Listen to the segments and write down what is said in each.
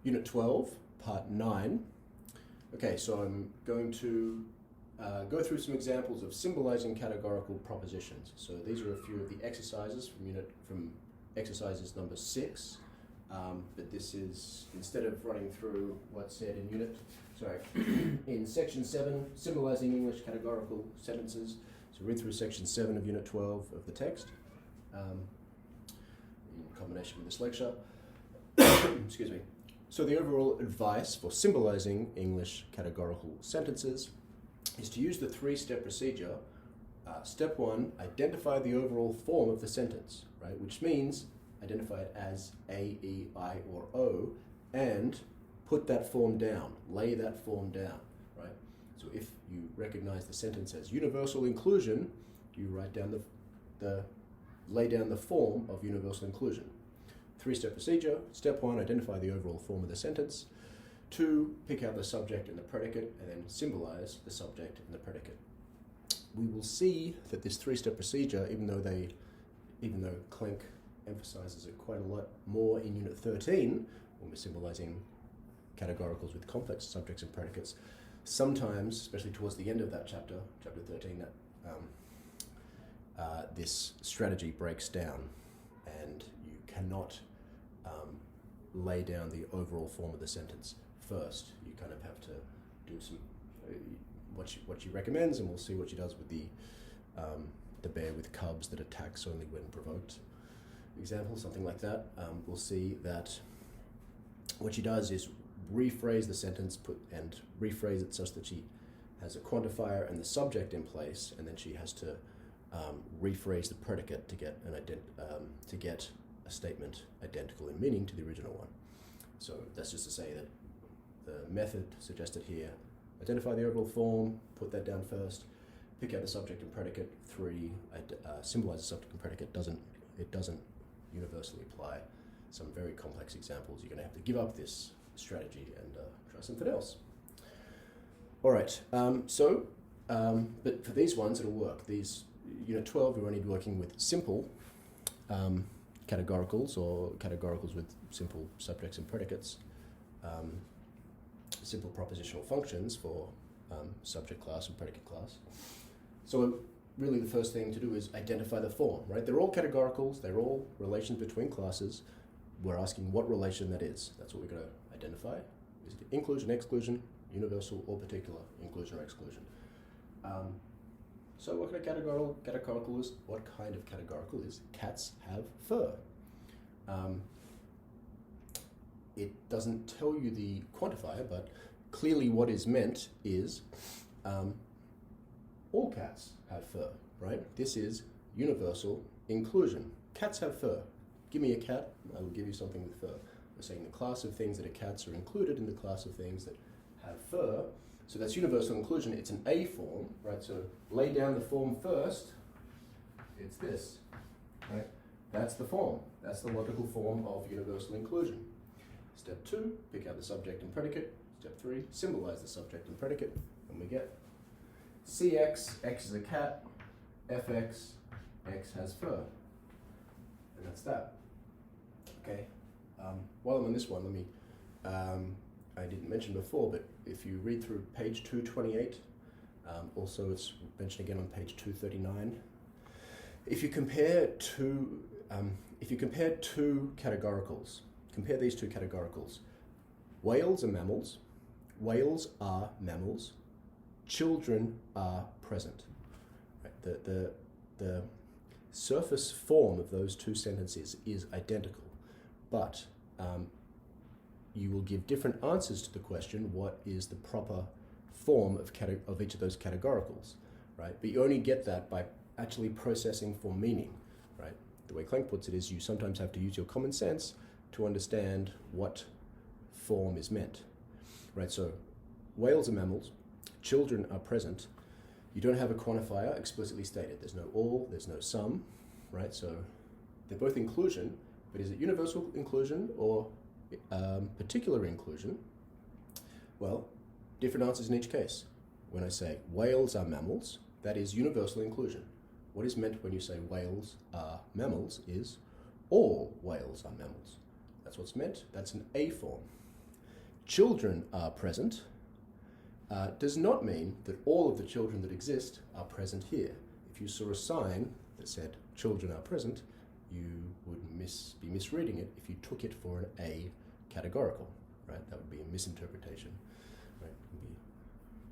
Unit 12, Part 9. Okay, so I'm going to go through some examples of symbolizing categorical propositions. So these are a few of the exercises from exercises number 6. But this is, instead of running through what's said in section 7, symbolizing English categorical sentences. So read through section 7 of Unit 12 of the text, in combination with this lecture. Excuse me. So the overall advice for symbolizing English categorical sentences is to use the 3-step procedure. Step 1, identify the overall form of the sentence, right? Which means identify it as A, E, I, or O, and put that form down, lay that form down, right? So if you recognize the sentence as universal inclusion, you write down lay down the form of universal inclusion. 3-step procedure. Step 1, identify the overall form of the sentence. 2, pick out the subject and the predicate, and then symbolize the subject and the predicate. We will see that this 3-step procedure, even though Klenk emphasizes it quite a lot more in Unit 13, when we're symbolizing categoricals with complex subjects and predicates, sometimes, especially towards the end of that chapter 13, that this strategy breaks down, and you cannot lay down the overall form of the sentence first. You kind of have to do some what she recommends, and we'll see what she does with the bear with cubs that attacks only when provoked example, something like that. We'll see that what she does is rephrase the sentence, rephrase it such that she has a quantifier and the subject in place, and then she has to rephrase the predicate to get a statement identical in meaning to the original one. So that's just to say that the method suggested here: identify the overall form, put that down first, pick out the subject and predicate. 3, symbolize the subject and predicate. It doesn't universally apply. Some very complex examples, you're going to have to give up this strategy and try something else. All right, but for these ones, it'll work. These Unit 12, we're only working with simple categoricals, or categoricals with simple subjects and predicates, simple propositional functions for subject class and predicate class. So really the first thing to do is identify the form, right? They're all categoricals, they're all relations between classes. We're asking what relation that is. That's what we're going to identify. Is it inclusion, exclusion, universal or particular, inclusion or exclusion? So what kind of categorical is? What kind of categorical is cats have fur? It doesn't tell you the quantifier, but clearly what is meant is all cats have fur, right? This is universal inclusion. Cats have fur. Give me a cat, I will give you something with fur. We're saying the class of things that are cats are included in the class of things that have fur. So that's universal inclusion. It's an A form, right? So lay down the form first. It's this, right? That's the form. That's the logical form of universal inclusion. Step 2, pick out the subject and predicate. Step 3, symbolize the subject and predicate. And we get CX, X is a cat, FX, X has fur. And that's that. Okay. While I'm on this one, let me, I didn't mention before, but if you read through page 228, also it's mentioned again on page 239, if you compare two categoricals, compare these two categoricals, whales are mammals, children are present. Right? The surface form of those two sentences is identical, but you will give different answers to the question, what is the proper form of each of those categoricals, right? But you only get that by actually processing for meaning, right? The way Klenk puts it is you sometimes have to use your common sense to understand what form is meant, right? So whales are mammals, children are present. You don't have a quantifier explicitly stated. There's no all, there's no some, right? So they're both inclusion, but is it universal inclusion or particular inclusion? Well, different answers in each case. When I say whales are mammals, that is universal inclusion. What is meant when you say whales are mammals is all whales are mammals. That's what's meant. That's an A form. children are present does not mean that all of the children that exist are present here. If you saw a sign that said children are present, you would be misreading it if you took it for an A categorical, right? That would be a misinterpretation, right? You'd be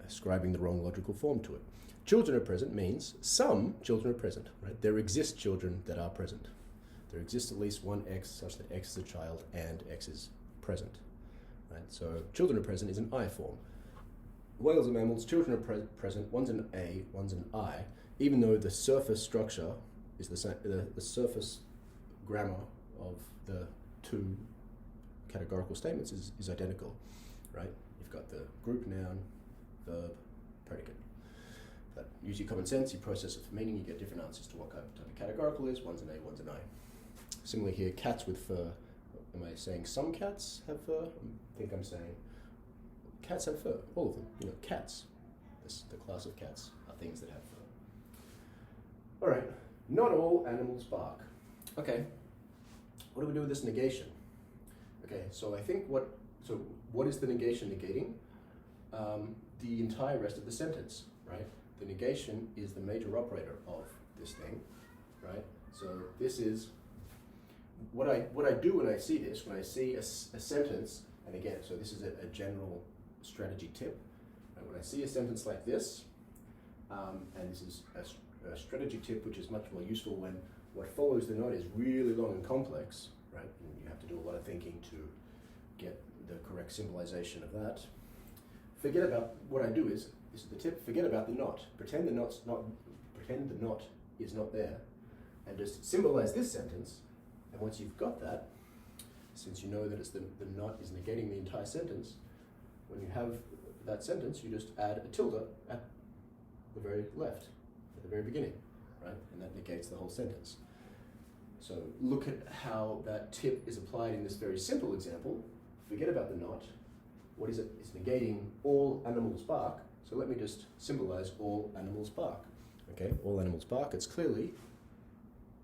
ascribing the wrong logical form to it. Children are present means some children are present, right? There exist children that are present. There exists at least one X such that X is a child and X is present, right? So children are present is an I form. Whales are mammals, children are present, one's an A, one's an I, even though the surface structure is the same, the surface grammar of the two categorical statements is identical, right? You've got the group noun, verb, predicate. But use your common sense, you process it for meaning, you get different answers to what type of categorical is. One's an A, one's an I. Similarly here, cats with fur. Am I saying some cats have fur? I think I'm saying cats have fur, all of them. You know, cats, the class of cats, are things that have fur. All right, not all animals bark. Okay, what do we do with this negation? Okay, so I think what is the negation negating? The entire rest of the sentence, right? The negation is the major operator of this thing, right? So this is what I do when I see this, when I see a sentence, and again, so this is a general strategy tip. And when I see a sentence like this, and this is a strategy tip which is much more useful when what follows the not is really long and complex, right? And you have to do a lot of thinking to get the correct symbolization of that. Forget about, what I do is, this is the tip, forget about the not. Pretend the not is not there, and just symbolize this sentence. And once you've got that, since you know that it's the not is negating the entire sentence, when you have that sentence, you just add a tilde at the very left, at the very beginning, right? And that negates the whole sentence. So look at how that tip is applied in this very simple example. Forget about the not. What is it? It's negating all animals bark. So let me just symbolize all animals bark. Okay, all animals bark. It's clearly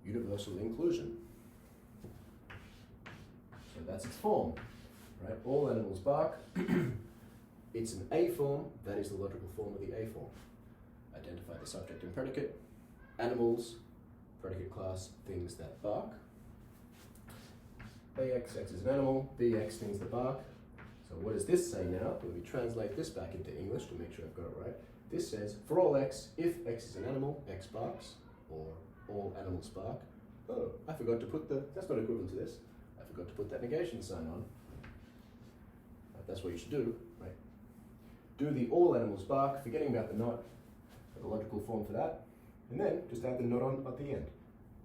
universal inclusion. So that's its form, right? All animals bark. It's an A form. That is the logical form of the A form. Identify the subject and predicate. Animals, predicate class, things that bark. AX, X is an animal. BX, things that bark. So what does this say now? When we translate this back into English to make sure I've got it right, this says, for all X, if X is an animal, X barks, or all animals bark. Oh, I forgot to put that's not equivalent to this. I forgot to put that negation sign on. That's what you should do, right? Do the all animals bark, forgetting about the not, the logical form for that, and then just add the not on at the end.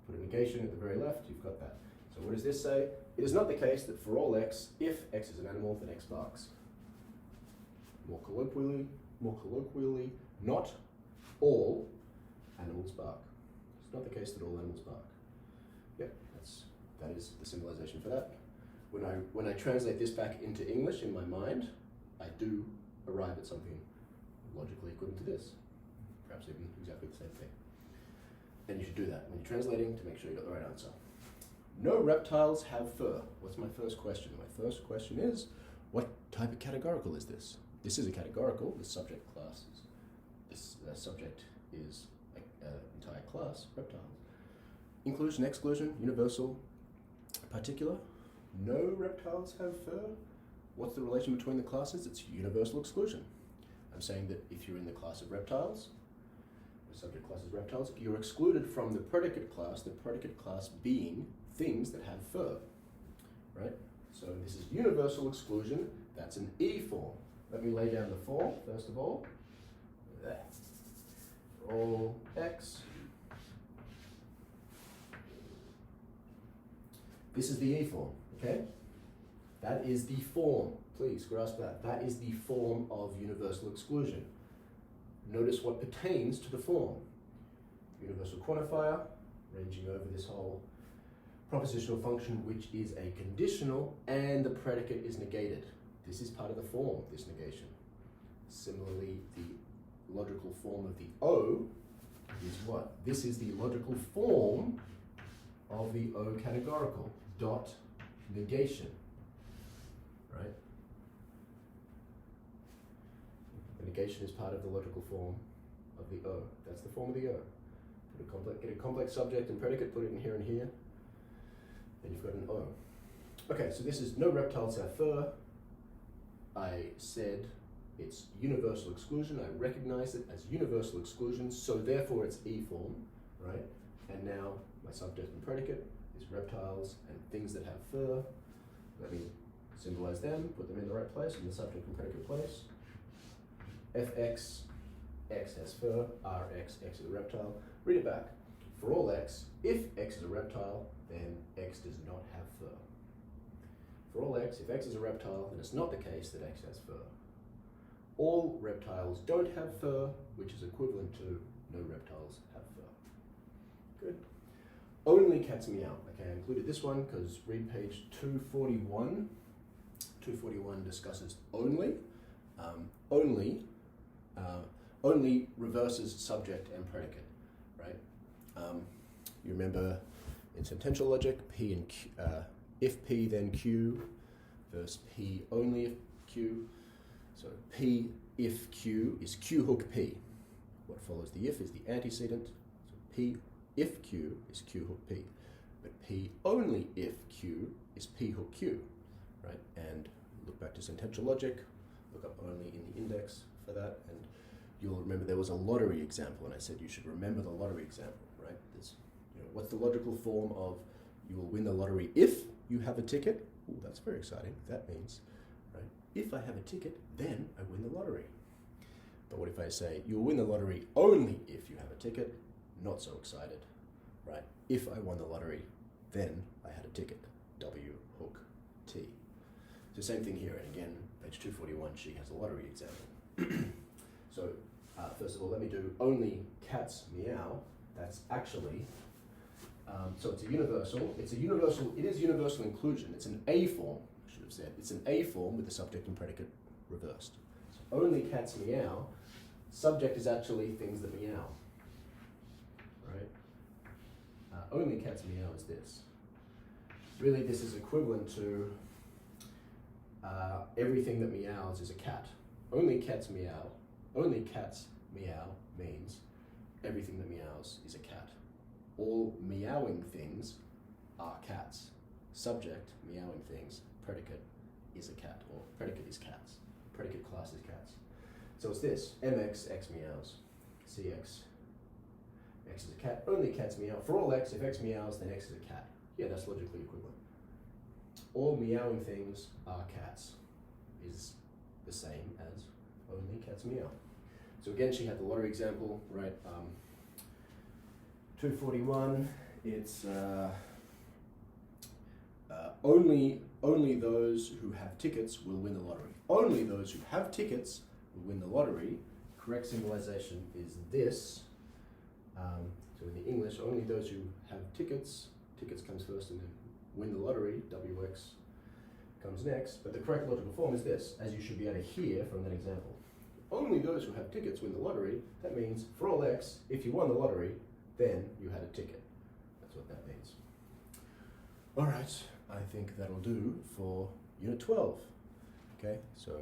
Put a negation at the very left, you've got that. So what does this say? It is not the case that for all X, if X is an animal, then X barks. More colloquially, not all animals bark. It's not the case that all animals bark. Yep, that is the symbolization for that. When I translate this back into English in my mind, I do arrive at something logically equivalent to this. Perhaps even exactly the same thing. And you should do that when you're translating to make sure you got the right answer. No reptiles have fur. What's my first question? My first question is, what type of categorical is this? This is a categorical. The subject class is, this subject is an entire class, reptiles. Inclusion, exclusion, universal, particular. No reptiles have fur. What's the relation between the classes? It's universal exclusion. I'm saying that if you're in the class of reptiles, the subject class is reptiles, you're excluded from the predicate class being things that have fur, right? So this is universal exclusion. That's an E form. Let me lay down the form, first of all. There. For all X. This is the E form, okay? That is the form. Please grasp that. That is the form of universal exclusion. Notice what pertains to the form. Universal quantifier, ranging over this whole propositional function, which is a conditional, and the predicate is negated. This is part of the form, this negation. Similarly, the logical form of the O is what? This is the logical form of the O categorical, dot negation, right? negation is part of the logical form of the O. That's the form of the O. Get a complex subject and predicate, put it in here and here, and you've got an O. Okay, so this is no reptiles have fur. I said it's universal exclusion. I recognize it as universal exclusion, so therefore it's E form, right? And now my subject and predicate is reptiles and things that have fur. Let me symbolize them, put them in the right place, in the subject and predicate place. Fx, x has fur, Rx, x is a reptile. Read it back. For all x, if x is a reptile, then x does not have fur. For all x, if x is a reptile, then it's not the case that x has fur. All reptiles don't have fur, which is equivalent to no reptiles have fur. Good. Only cats meow. Okay, I included this one because read page 241. 241 discusses only. Only reverses subject and predicate, right? You remember in sentential logic, P and Q, if P then Q versus P only if Q. So P if Q is Q hook P. What follows the if is the antecedent. So P if Q is Q hook P. But P only if Q is P hook Q, right? And look back to sentential logic, look up only in the index for that, and you'll remember there was a lottery example, and I said you should remember the lottery example, right? There's, what's the logical form of you will win the lottery if you have a ticket? Ooh, that's very exciting. That means, right, if I have a ticket, then I win the lottery. But what if I say you'll win the lottery only if you have a ticket? Not so excited, right? If I won the lottery, then I had a ticket. W hook T. So same thing here, and again, page 241, she has a lottery example. So first of all, let me do only cats meow. That's actually, so it's a universal. It is universal inclusion. It's an A form, I should have said. It's an A form with the subject and predicate reversed. So only cats meow. Subject is actually things that meow, right? Only cats meow is this. Really, this is equivalent to everything that meows is a cat. Only cats meow. Only cats meow means everything that meows is a cat. All meowing things are cats. Subject, meowing things. Predicate is a cat, or predicate is cats. Predicate class is cats. So it's this, mx, x meows. Cx, x is a cat. Only cats meow. For all x, if x meows, then x is a cat. Yeah, that's logically equivalent. All meowing things are cats is the same as only cats meow. So again, she had the lottery example, right? 241, it's only those who have tickets will win the lottery. Only those who have tickets will win the lottery. Correct symbolization is this. So in the English, only those who have tickets comes first and then win the lottery, WX comes next. But the correct logical form is this, as you should be able to hear from that example. Only those who have tickets win the lottery. That means for all X, if you won the lottery, then you had a ticket. That's what that means. All right, I think that'll do for Unit 12. Okay, so